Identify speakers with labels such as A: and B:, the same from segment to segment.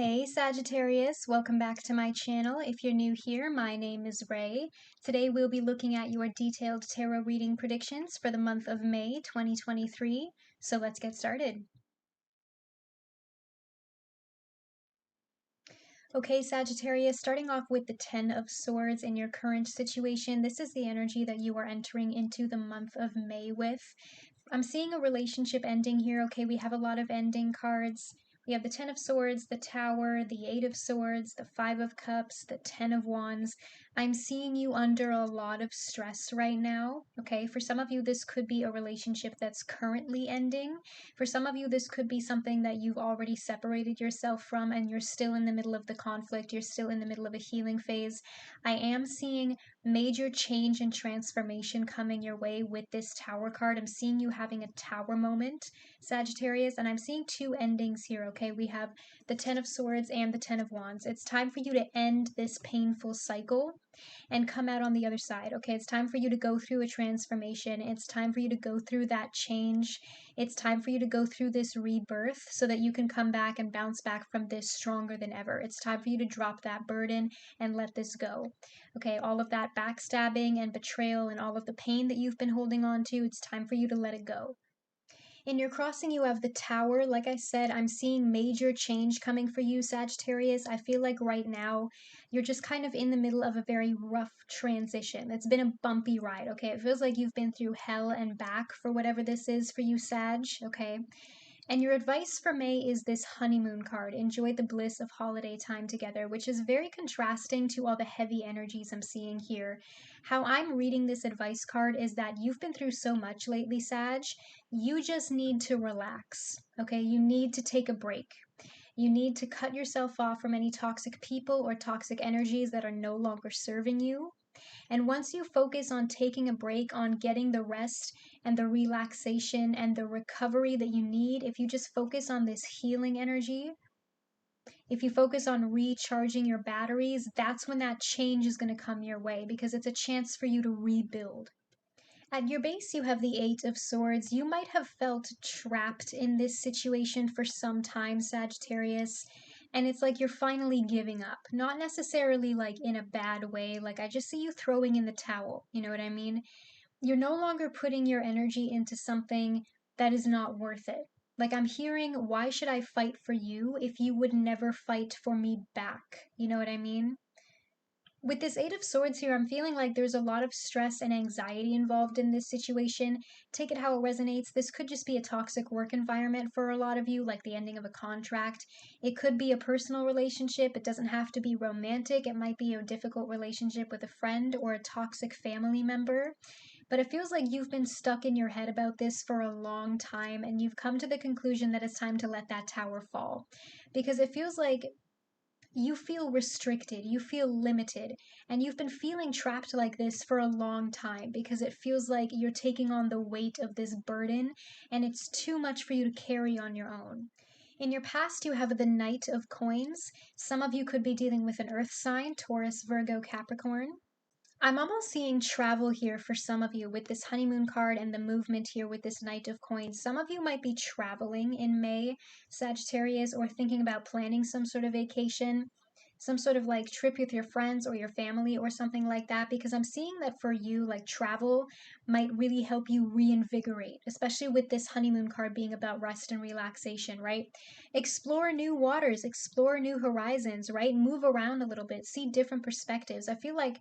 A: Hey Sagittarius, welcome back to my channel. If you're new here, my name is Ray. Today we'll be looking at your detailed tarot reading predictions for the month of May 2023. So let's get started. Okay, Sagittarius, starting off with the Ten of Swords in your current situation, this is the energy that you are entering into the month of May with. I'm seeing a relationship ending here. Okay, we have a lot of ending cards. We have the Ten of Swords, the Tower, the Eight of Swords, the Five of Cups, the Ten of Wands. I'm seeing you under a lot of stress right now. Okay, for some of you, this could be a relationship that's currently ending. For some of you, this could be something that you've already separated yourself from and you're still in the middle of the conflict. You're still in the middle of a healing phase. I am seeing major change and transformation coming your way with this Tower card. I'm seeing you having a Tower moment, Sagittarius, and I'm seeing two endings here, okay? We have the Ten of Swords and the Ten of Wands. It's time for you to end this painful cycle and come out on the other side, okay? It's time for you to go through a transformation. It's time for you to go through that change. It's time for you to go through this rebirth so that you can come back and bounce back from this stronger than ever. It's time for you to drop that burden and let this go. Okay, all of that backstabbing and betrayal and all of the pain that you've been holding on to, it's time for you to let it go. In your crossing, you have the Tower. Like I said, I'm seeing major change coming for you, Sagittarius. I feel like right now you're just kind of in the middle of a very rough transition. It's been a bumpy ride, okay? It feels like you've been through hell and back for whatever this is for you, Sag, okay? And your advice for May is this honeymoon card. Enjoy the bliss of holiday time together, which is very contrasting to all the heavy energies I'm seeing here. How I'm reading this advice card is that you've been through so much lately, Sag. You just need to relax, okay? You need to take a break. You need to cut yourself off from any toxic people or toxic energies that are no longer serving you. And once you focus on taking a break, on getting the rest and the relaxation and the recovery that you need, if you just focus on this healing energy, if you focus on recharging your batteries, that's when that change is going to come your way because it's a chance for you to rebuild. At your base, you have the Eight of Swords. You might have felt trapped in this situation for some time, Sagittarius. And it's like you're finally giving up. Not necessarily like in a bad way. Like I just see you throwing in the towel. You know what I mean? You're no longer putting your energy into something that is not worth it. Like I'm hearing, why should I fight for you if you would never fight for me back? You know what I mean? With this Eight of Swords here, I'm feeling like there's a lot of stress and anxiety involved in this situation. Take it how it resonates. This could just be a toxic work environment for a lot of you, like the ending of a contract. It could be a personal relationship. It doesn't have to be romantic. It might be a difficult relationship with a friend or a toxic family member. But it feels like you've been stuck in your head about this for a long time, and you've come to the conclusion that it's time to let that tower fall. Because it feels like you feel restricted, you feel limited, and you've been feeling trapped like this for a long time because it feels like you're taking on the weight of this burden and it's too much for you to carry on your own. In your past, you have the Knight of Coins. Some of you could be dealing with an earth sign, Taurus, Virgo, Capricorn. I'm almost seeing travel here for some of you with this honeymoon card and the movement here with this Knight of Coins. Some of you might be traveling in May, Sagittarius, or thinking about planning some sort of vacation, some sort of like trip with your friends or your family or something like that, because I'm seeing that for you, like travel might really help you reinvigorate, especially with this honeymoon card being about rest and relaxation, right? Explore new waters, explore new horizons, right? Move around a little bit, see different perspectives. I feel like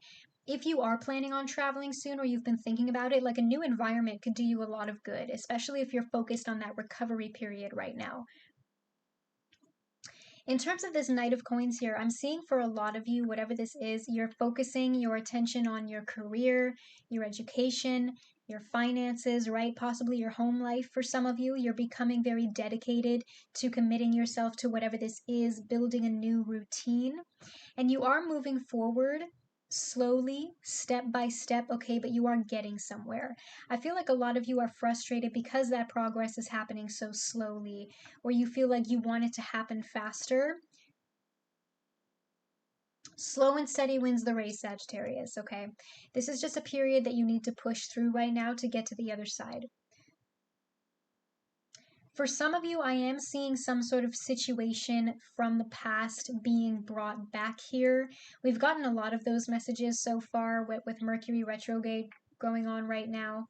A: if you are planning on traveling soon or you've been thinking about it, like a new environment could do you a lot of good, especially if you're focused on that recovery period right now. In terms of this Knight of Coins here, I'm seeing for a lot of you, whatever this is, you're focusing your attention on your career, your education, your finances, right? Possibly your home life. For some of you, you're becoming very dedicated to committing yourself to whatever this is, building a new routine. And you are moving forward slowly, step by step, okay, but you are getting somewhere. I feel like a lot of you are frustrated because that progress is happening so slowly, or you feel like you want it to happen faster. Slow and steady wins the race, Sagittarius, okay? This is just a period that you need to push through right now to get to the other side. For some of you, I am seeing some sort of situation from the past being brought back here. We've gotten a lot of those messages so far with Mercury retrograde going on right now.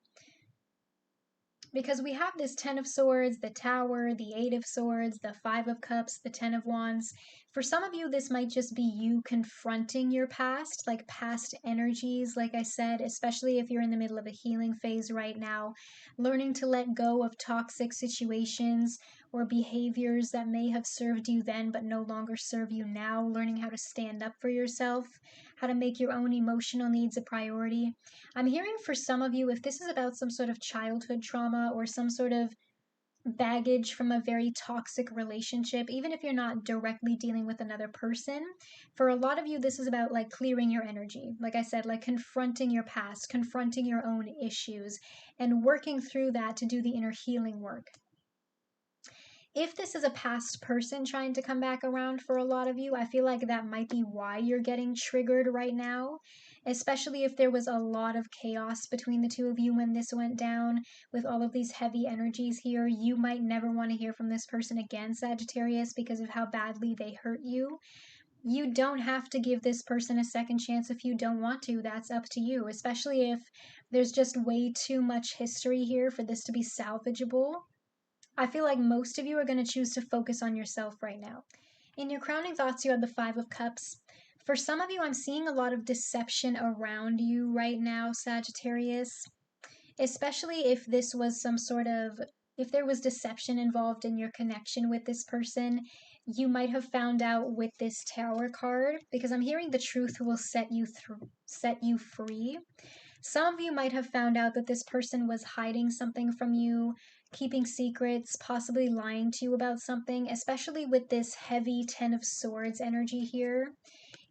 A: Because we have this Ten of Swords, the Tower, the Eight of Swords, the Five of Cups, the Ten of Wands. For some of you, this might just be you confronting your past, like past energies, like I said, especially if you're in the middle of a healing phase right now, learning to let go of toxic situations or behaviors that may have served you then but no longer serve you now, learning how to stand up for yourself, how to make your own emotional needs a priority. I'm hearing for some of you, if this is about some sort of childhood trauma or some sort of baggage from a very toxic relationship, even if you're not directly dealing with another person, for a lot of you, this is about like clearing your energy. Like I said, like confronting your past, confronting your own issues, and working through that to do the inner healing work. If this is a past person trying to come back around for a lot of you, I feel like that might be why you're getting triggered right now, especially if there was a lot of chaos between the two of you when this went down with all of these heavy energies here. You might never want to hear from this person again, Sagittarius, because of how badly they hurt you. You don't have to give this person a second chance if you don't want to. That's up to you, especially if there's just way too much history here for this to be salvageable. I feel like most of you are going to choose to focus on yourself right now. In your crowning thoughts, you have the Five of Cups. For some of you, I'm seeing a lot of deception around you right now, Sagittarius, especially if this was some sort of, if there was deception involved in your connection with this person. You might have found out with this Tower card, because I'm hearing the truth will set you free. Some of you might have found out that this person was hiding something from you, keeping secrets, possibly lying to you about something, especially with this heavy Ten of Swords energy here.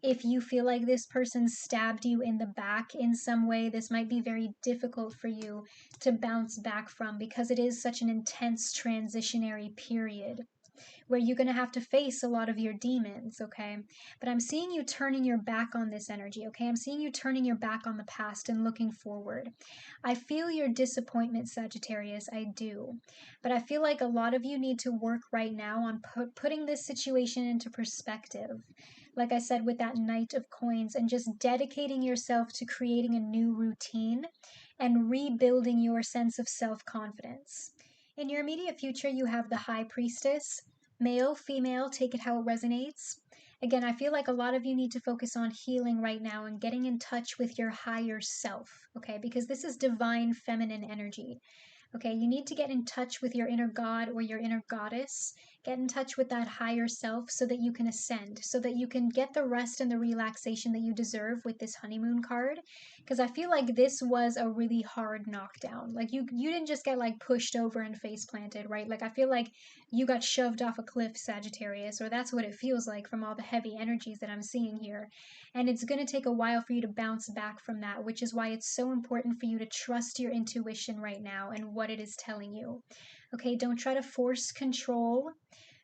A: If you feel like this person stabbed you in the back in some way, this might be very difficult for you to bounce back from because it is such an intense transitionary period where you're going to have to face a lot of your demons, okay? But I'm seeing you turning your back on this energy, okay? I'm seeing you turning your back on the past and looking forward. I feel your disappointment, Sagittarius, I do. But I feel like a lot of you need to work right now on putting this situation into perspective. Like I said, with that Knight of Coins, and just dedicating yourself to creating a new routine and rebuilding your sense of self-confidence. In your immediate future, you have the High Priestess. Male, female, take it how it resonates. Again, I feel like a lot of you need to focus on healing right now and getting in touch with your higher self, okay? Because this is divine feminine energy. Okay, you need to get in touch with your inner god or your inner goddess. Get in touch with that higher self so that you can ascend, so that you can get the rest and the relaxation that you deserve with this honeymoon card. Because I feel like this was a really hard knockdown. Like you didn't just get like pushed over and face planted, right? Like I feel like you got shoved off a cliff, Sagittarius, or that's what it feels like from all the heavy energies that I'm seeing here. And it's going to take a while for you to bounce back from that, which is why it's so important for you to trust your intuition right now and what it is telling you. Okay, don't try to force control.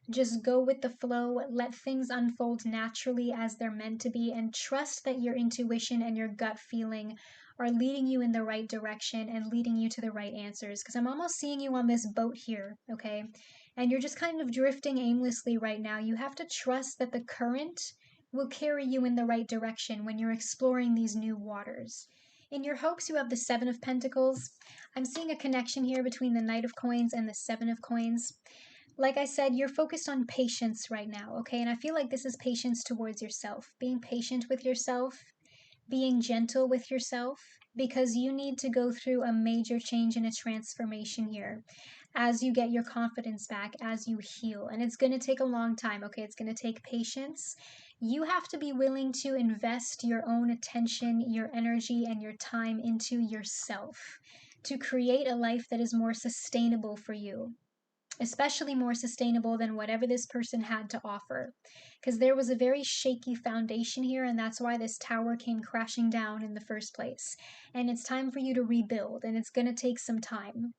A: Just go with the flow, let things unfold naturally as they're meant to be, and trust that your intuition and your gut feeling are leading you in the right direction and leading you to the right answers. Because I'm almost seeing you on this boat here, okay? And you're just kind of drifting aimlessly right now. You have to trust that the current will carry you in the right direction when you're exploring these new waters. In your hopes, you have the Seven of Pentacles. I'm seeing a connection here between the Knight of Coins and the Seven of Coins. Like I said, you're focused on patience right now, okay? And I feel like this is patience towards yourself. Being patient with yourself, being gentle with yourself, because you need to go through a major change and a transformation here as you get your confidence back, as you heal. And it's going to take a long time, okay? It's going to take patience. You have to be willing to invest your own attention, your energy, and your time into yourself to create a life that is more sustainable for you, especially more sustainable than whatever this person had to offer. Because there was a very shaky foundation here, and that's why this tower came crashing down in the first place. And it's time for you to rebuild, and it's going to take some time.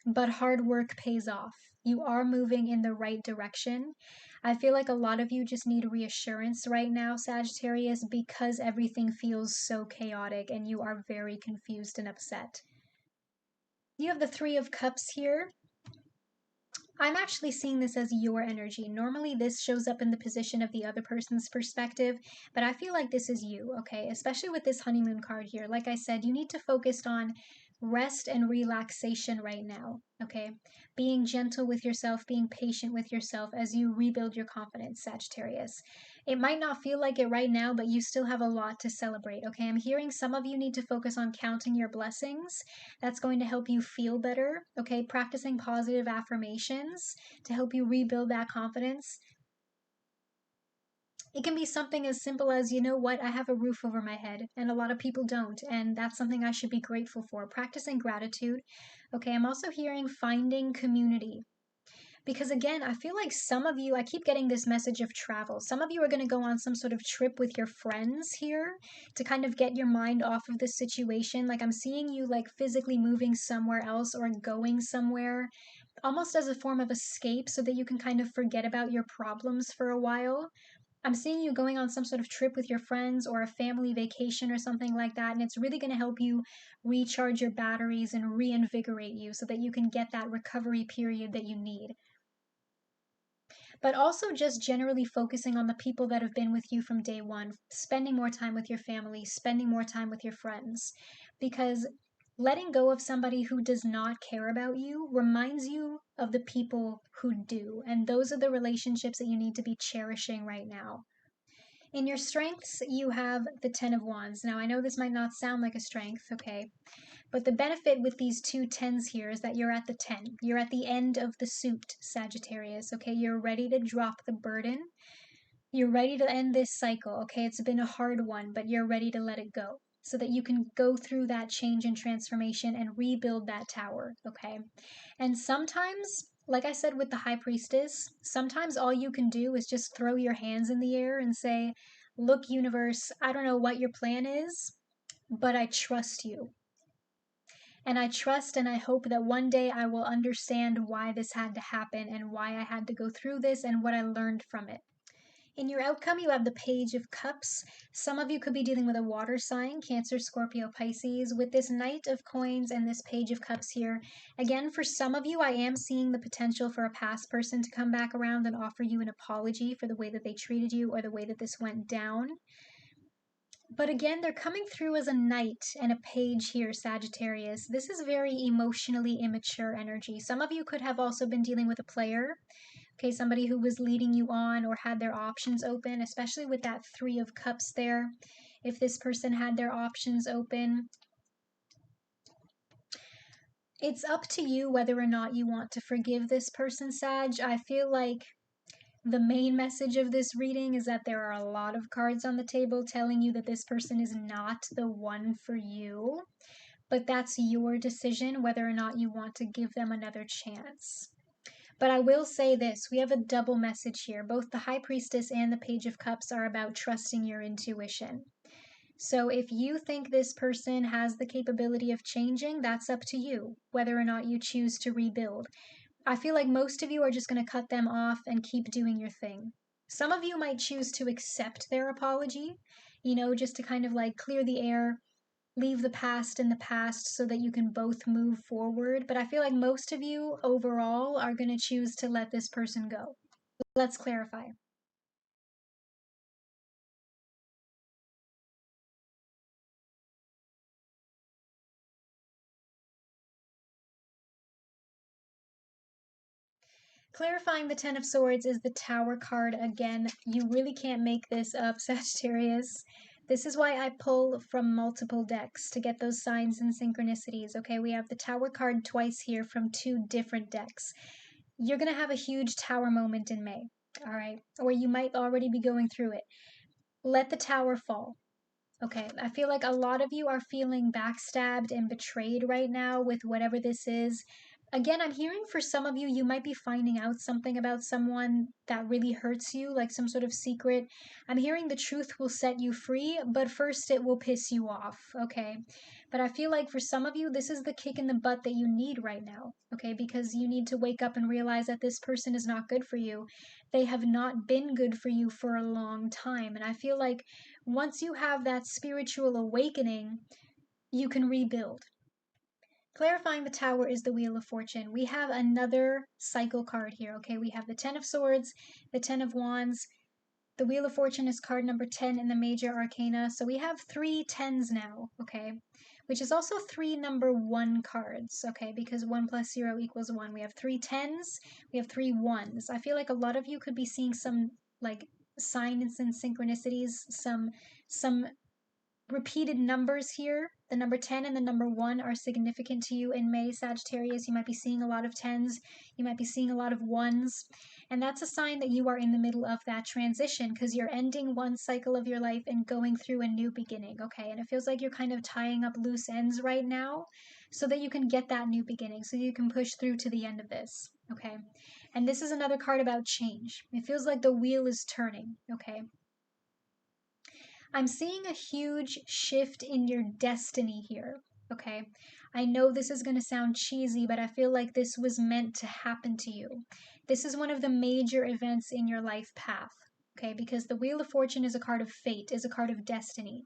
A: But hard work pays off. You are moving in the right direction. I feel like a lot of you just need reassurance right now, Sagittarius, because everything feels so chaotic and you are very confused and upset. You have the Three of Cups here. I'm actually seeing this as your energy. Normally, this shows up in the position of the other person's perspective, but I feel like this is you, okay? Especially with this honeymoon card here. Like I said, you need to focus on rest and relaxation right now, okay? Being gentle with yourself, being patient with yourself as you rebuild your confidence, Sagittarius. It might not feel like it right now, but you still have a lot to celebrate, okay? I'm hearing some of you need to focus on counting your blessings. That's going to help you feel better, okay? Practicing positive affirmations to help you rebuild that confidence. It can be something as simple as, you know what, I have a roof over my head, and a lot of people don't, and that's something I should be grateful for. Practicing gratitude. Okay, I'm also hearing finding community. Because again, I feel like some of you, I keep getting this message of travel. Some of you are going to go on some sort of trip with your friends here to kind of get your mind off of the situation. Like I'm seeing you like physically moving somewhere else or going somewhere, almost as a form of escape so that you can kind of forget about your problems for a while. I'm seeing you going on some sort of trip with your friends or a family vacation or something like that, and it's really going to help you recharge your batteries and reinvigorate you so that you can get that recovery period that you need. But also just generally focusing on the people that have been with you from day one, spending more time with your family, spending more time with your friends. Because letting go of somebody who does not care about you reminds you of the people who do. And those are the relationships that you need to be cherishing right now. In your strengths, you have the Ten of Wands. Now, I know this might not sound like a strength, okay? But the benefit with these two tens here is that you're at the 10. You're at the end of the suit, Sagittarius, okay? You're ready to drop the burden. You're ready to end this cycle, okay? It's been a hard one, but you're ready to let it go so that you can go through that change and transformation and rebuild that tower, okay? And sometimes, like I said with the High Priestess, sometimes all you can do is just throw your hands in the air and say, look, universe, I don't know what your plan is, but I trust you. And I trust and I hope that one day I will understand why this had to happen and why I had to go through this and what I learned from it. In your outcome, you have the Page of Cups. Some of you could be dealing with a water sign, Cancer, Scorpio, Pisces, with this Knight of Coins and this Page of Cups here. Again, for some of you, I am seeing the potential for a past person to come back around and offer you an apology for the way that they treated you or the way that this went down. But again, they're coming through as a knight and a page here, Sagittarius. This is very emotionally immature energy. Some of you could have also been dealing with a player, okay, somebody who was leading you on or had their options open, especially with that Three of Cups there. If this person had their options open, it's up to you whether or not you want to forgive this person, Sag. I feel like the main message of this reading is that there are a lot of cards on the table telling you that this person is not the one for you, but that's your decision whether or not you want to give them another chance. But I will say this, we have a double message here. Both the High Priestess and the Page of Cups are about trusting your intuition. So if you think this person has the capability of changing, that's up to you, whether or not you choose to rebuild. I feel like most of you are just going to cut them off and keep doing your thing. Some of you might choose to accept their apology, just to kind of like clear the air, leave the past in the past so that you can both move forward. But I feel like most of you overall are going to choose to let this person go. Let's clarify. Clarifying the Ten of Swords is the Tower card again. You really can't make this up, Sagittarius. This is why I pull from multiple decks to get those signs and synchronicities. Okay, we have the Tower card twice here from two different decks. You're going to have a huge Tower moment in May, all right? Or you might already be going through it. Let the Tower fall. Okay, I feel like a lot of you are feeling backstabbed and betrayed right now with whatever this is. Again, I'm hearing for some of you, you might be finding out something about someone that really hurts you, like some sort of secret. I'm hearing the truth will set you free, but first it will piss you off, okay? But I feel like for some of you, this is the kick in the butt that you need right now, okay? Because you need to wake up and realize that this person is not good for you. They have not been good for you for a long time. And I feel like once you have that spiritual awakening, you can rebuild. Clarifying the Tower is the Wheel of Fortune. We have another cycle card here, okay? We have the Ten of Swords, the Ten of Wands. The Wheel of Fortune is card number 10 in the major arcana. So we have 3 tens now, okay? Which is also 3 number 1 cards, okay? Because 1 plus 0 equals 1. We have 3 tens, we have 3 ones. I feel like a lot of you could be seeing some like signs and synchronicities, some repeated numbers here. The number 10 and the number 1 are significant to you in May, Sagittarius. You might be seeing a lot of 10s. You might be seeing a lot of 1s. And that's a sign that you are in the middle of that transition because you're ending one cycle of your life and going through a new beginning, okay? And it feels like you're kind of tying up loose ends right now so that you can get that new beginning, so you can push through to the end of this, okay? And this is another card about change. It feels like the wheel is turning, okay? I'm seeing a huge shift in your destiny here, okay? I know this is going to sound cheesy, but I feel like this was meant to happen to you. This is one of the major events in your life path, okay? Because the Wheel of Fortune is a card of fate, is a card of destiny.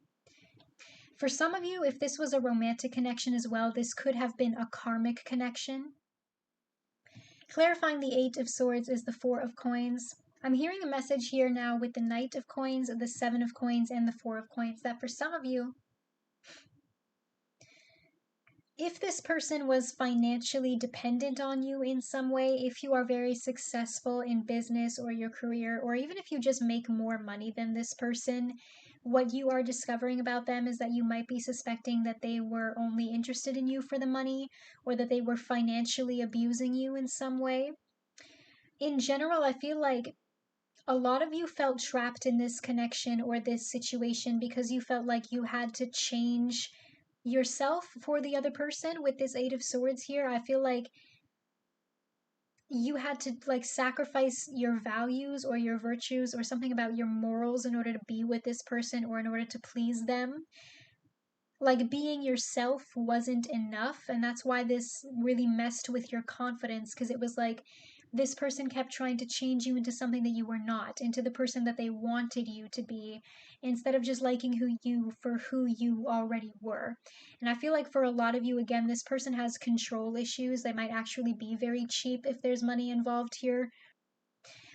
A: For some of you, if this was a romantic connection as well, this could have been a karmic connection. Clarifying the Eight of Swords is the Four of Coins. I'm hearing a message here now with the Knight of Coins, the Seven of Coins, and the Four of Coins that for some of you, if this person was financially dependent on you in some way, if you are very successful in business or your career, or even if you just make more money than this person, what you are discovering about them is that you might be suspecting that they were only interested in you for the money or that they were financially abusing you in some way. In general, I feel like a lot of you felt trapped in this connection or this situation because you felt like you had to change yourself for the other person with this Eight of Swords here. I feel like you had to like sacrifice your values or your virtues or something about your morals in order to be with this person or in order to please them. Like being yourself wasn't enough, and that's why this really messed with your confidence because it was like this person kept trying to change you into something that you were not, into the person that they wanted you to be, instead of just liking who you already were. And I feel like for a lot of you, again, this person has control issues. They might actually be very cheap if there's money involved here.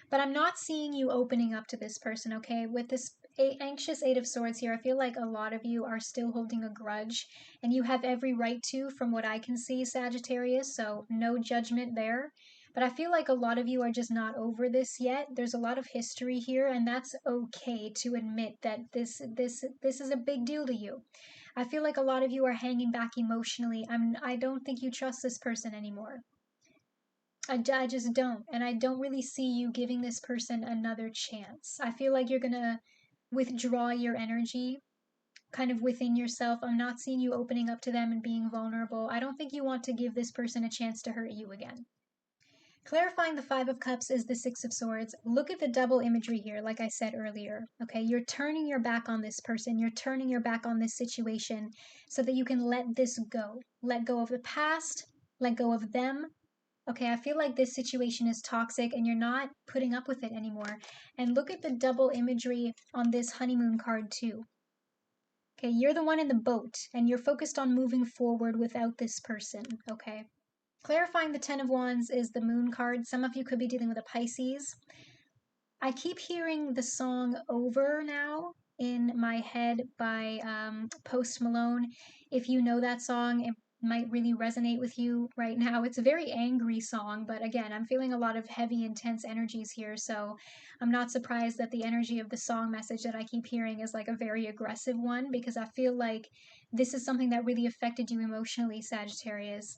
A: But I'm not seeing you opening up to this person, okay? With this anxious Eight of Swords here, I feel like a lot of you are still holding a grudge, and you have every right to, from what I can see, Sagittarius, so no judgment there. But I feel like a lot of you are just not over this yet. There's a lot of history here, and that's okay to admit that this is a big deal to you. I feel like a lot of you are hanging back emotionally. I don't think you trust this person anymore. I just don't. And I don't really see you giving this person another chance. I feel like you're going to withdraw your energy kind of within yourself. I'm not seeing you opening up to them and being vulnerable. I don't think you want to give this person a chance to hurt you again. Clarifying the Five of Cups is the Six of Swords. Look at the double imagery here, like I said earlier. Okay, you're turning your back on this person. You're turning your back on this situation so that you can let this go. Let go of the past, let go of them. Okay, I feel like this situation is toxic and you're not putting up with it anymore. And look at the double imagery on this honeymoon card too. Okay, you're the one in the boat and you're focused on moving forward without this person, okay? Clarifying the Ten of Wands is the moon card. Some of you could be dealing with a Pisces. I keep hearing the song Over Now in my head by Post Malone. If you know that song, it might really resonate with you right now. It's a very angry song, but again, I'm feeling a lot of heavy, intense energies here, so I'm not surprised that the energy of the song message that I keep hearing is like a very aggressive one because I feel like this is something that really affected you emotionally, Sagittarius.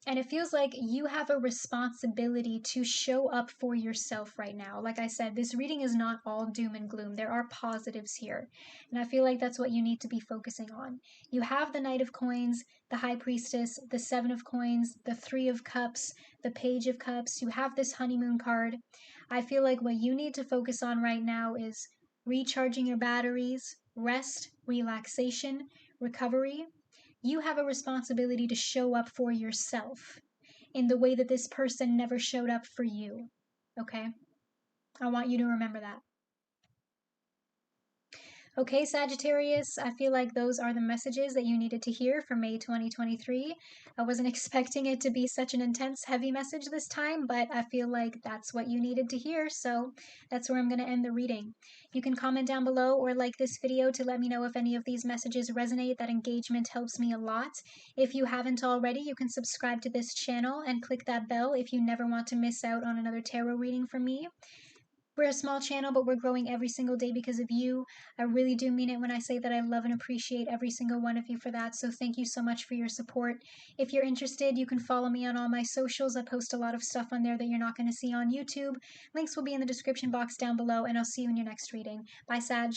A: And it feels like you have a responsibility to show up for yourself right now. Like I said, this reading is not all doom and gloom. There are positives here. And I feel like that's what you need to be focusing on. You have the Knight of Coins, the High Priestess, the Seven of Coins, the Three of Cups, the Page of Cups. You have this honeymoon card. I feel like what you need to focus on right now is recharging your batteries, rest, relaxation, recovery. You have a responsibility to show up for yourself in the way that this person never showed up for you. Okay? I want you to remember that. Okay, Sagittarius, I feel like those are the messages that you needed to hear for May 2023. I wasn't expecting it to be such an intense, heavy message this time, but I feel like that's what you needed to hear, so that's where I'm going to end the reading. You can comment down below or like this video to let me know if any of these messages resonate. That engagement helps me a lot. If you haven't already, you can subscribe to this channel and click that bell if you never want to miss out on another tarot reading from me. We're a small channel, but we're growing every single day because of you. I really do mean it when I say that I love and appreciate every single one of you for that. So thank you so much for your support. If you're interested, you can follow me on all my socials. I post a lot of stuff on there that you're not going to see on YouTube. Links will be in the description box down below, and I'll see you in your next reading. Bye, Sag.